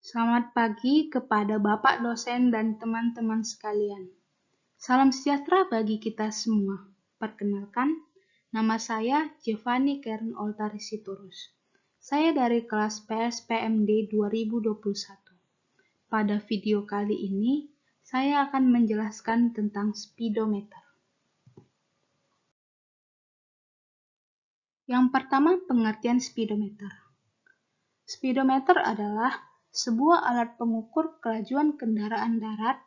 Selamat pagi kepada Bapak dosen dan teman-teman sekalian. Salam sejahtera bagi kita semua. Perkenalkan, nama saya Giovanni Kern Oltari Sitorus. Saya dari kelas PSPMD 2021. Pada video kali ini, saya akan menjelaskan tentang speedometer. Yang pertama, pengertian speedometer. Speedometer adalah sebuah alat pengukur kelajuan kendaraan darat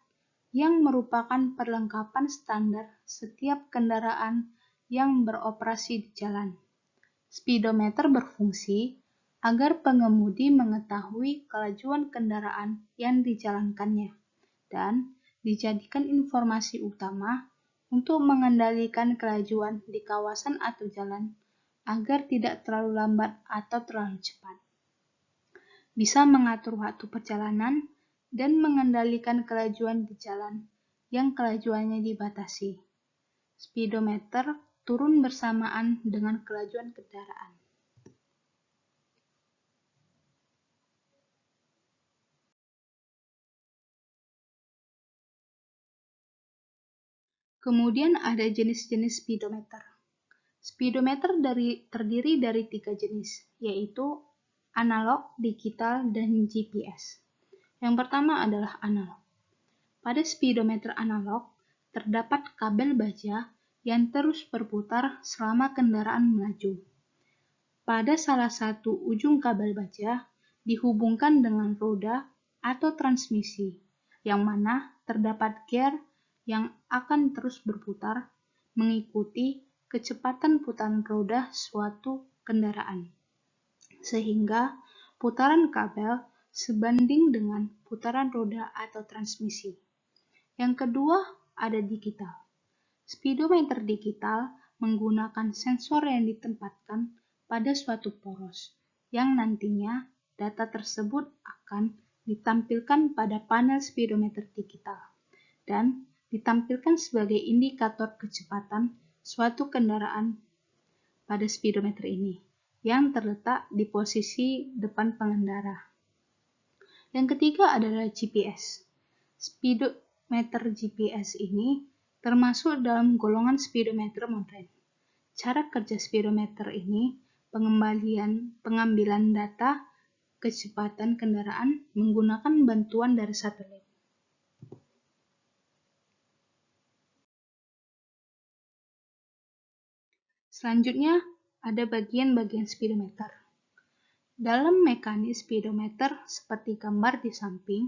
yang merupakan perlengkapan standar setiap kendaraan yang beroperasi di jalan. Speedometer berfungsi agar pengemudi mengetahui kelajuan kendaraan yang dijalankannya dan dijadikan informasi utama untuk mengendalikan kelajuan di kawasan atau jalan agar tidak terlalu lambat atau terlalu cepat. Bisa mengatur waktu perjalanan dan mengendalikan kelajuan di jalan yang kelajuannya dibatasi. Speedometer turun bersamaan dengan kelajuan kendaraan. Kemudian ada jenis-jenis speedometer. Speedometer terdiri dari 3 jenis, yaitu analog, digital, dan GPS. Yang pertama adalah analog. Pada speedometer analog, terdapat kabel baja yang terus berputar selama kendaraan melaju. Pada salah satu ujung kabel baja dihubungkan dengan roda atau transmisi, yang mana terdapat gear yang akan terus berputar mengikuti kecepatan putaran roda suatu kendaraan, sehingga putaran kabel sebanding dengan putaran roda atau transmisi. Yang kedua, ada digital. Speedometer digital menggunakan sensor yang ditempatkan pada suatu poros, yang nantinya data tersebut akan ditampilkan pada panel speedometer digital dan ditampilkan sebagai indikator kecepatan suatu kendaraan pada speedometer ini, yang terletak di posisi depan pengendara. Yang ketiga adalah GPS. Speedometer GPS ini termasuk dalam golongan speedometer modern. Cara kerja speedometer ini pengambilan data kecepatan kendaraan menggunakan bantuan dari satelit. Selanjutnya, ada bagian-bagian speedometer. Dalam mekanis speedometer seperti gambar di samping,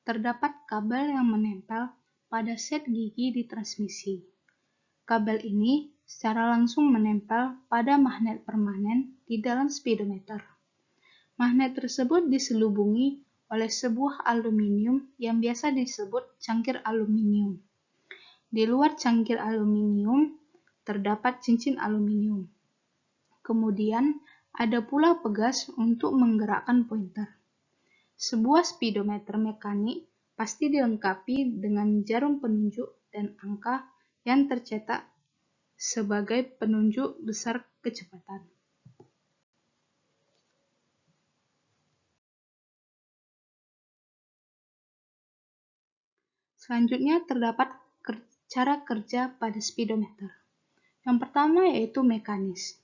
terdapat kabel yang menempel pada set gigi di transmisi. Kabel ini secara langsung menempel pada magnet permanen di dalam speedometer. Magnet tersebut diselubungi oleh sebuah aluminium yang biasa disebut cangkir aluminium. Di luar cangkir aluminium terdapat cincin aluminium. Kemudian ada pula pegas untuk menggerakkan pointer. Sebuah speedometer mekanik pasti dilengkapi dengan jarum penunjuk dan angka yang tercetak sebagai penunjuk besar kecepatan. Selanjutnya terdapat cara kerja pada speedometer. Yang pertama yaitu mekanis.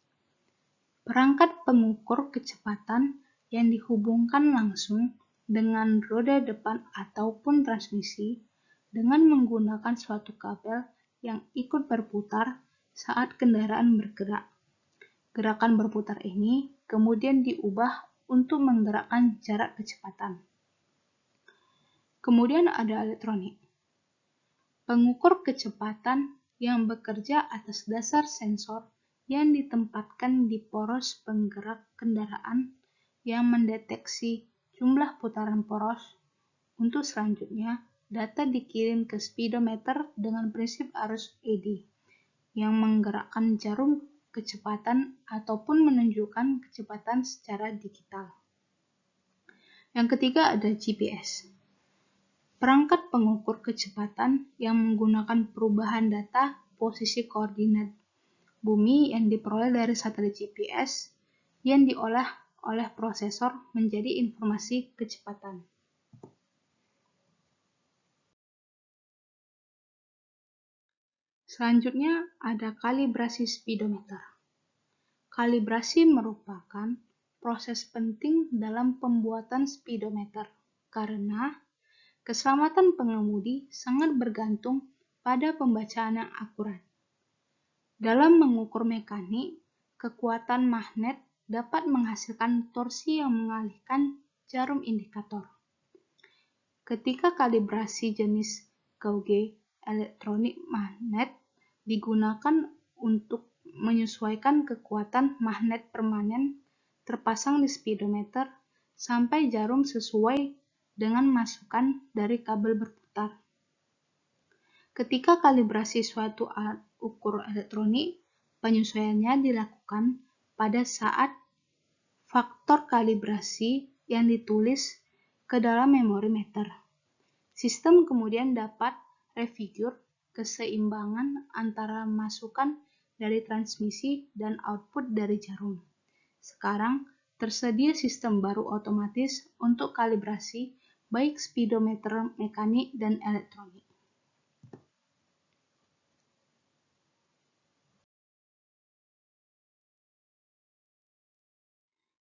Perangkat pengukur kecepatan yang dihubungkan langsung dengan roda depan ataupun transmisi dengan menggunakan suatu kabel yang ikut berputar saat kendaraan bergerak. Gerakan berputar ini kemudian diubah untuk menggerakkan jarak kecepatan. Kemudian ada elektronik. Pengukur kecepatan yang bekerja atas dasar sensor yang ditempatkan di poros penggerak kendaraan yang mendeteksi jumlah putaran poros. Untuk selanjutnya, data dikirim ke speedometer dengan prinsip arus eddy yang menggerakkan jarum kecepatan ataupun menunjukkan kecepatan secara digital. Yang ketiga ada GPS. Perangkat pengukur kecepatan yang menggunakan perubahan data posisi koordinat bumi yang diperoleh dari satelit GPS yang diolah oleh prosesor menjadi informasi kecepatan. Selanjutnya ada kalibrasi speedometer. Kalibrasi merupakan proses penting dalam pembuatan speedometer karena keselamatan pengemudi sangat bergantung pada pembacaan yang akurat. Dalam mengukur mekanik, kekuatan magnet dapat menghasilkan torsi yang mengalihkan jarum indikator. Ketika kalibrasi jenis gauge elektronik magnet digunakan untuk menyesuaikan kekuatan magnet permanen terpasang di speedometer sampai jarum sesuai dengan masukan dari kabel berputar. Ketika kalibrasi suatu alat ukur elektronik, penyesuaiannya dilakukan pada saat faktor kalibrasi yang ditulis ke dalam memori meter. Sistem kemudian dapat refigure keseimbangan antara masukan dari transmisi dan output dari jarum. Sekarang, tersedia sistem baru otomatis untuk kalibrasi baik speedometer mekanik dan elektronik.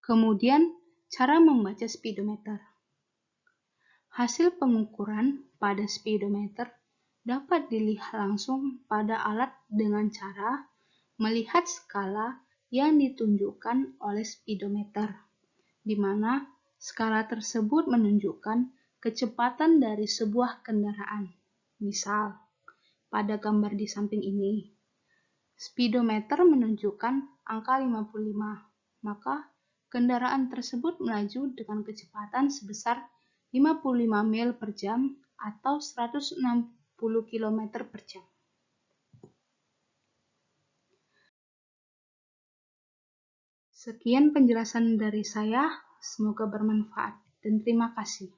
Kemudian, cara membaca speedometer. Hasil pengukuran pada speedometer dapat dilihat langsung pada alat dengan cara melihat skala yang ditunjukkan oleh speedometer, di mana skala tersebut menunjukkan kecepatan dari sebuah kendaraan. Misal, pada gambar di samping ini, speedometer menunjukkan angka 55, maka kendaraan tersebut melaju dengan kecepatan sebesar 55 mil per jam atau 160 km per jam. Sekian penjelasan dari saya, semoga bermanfaat dan terima kasih.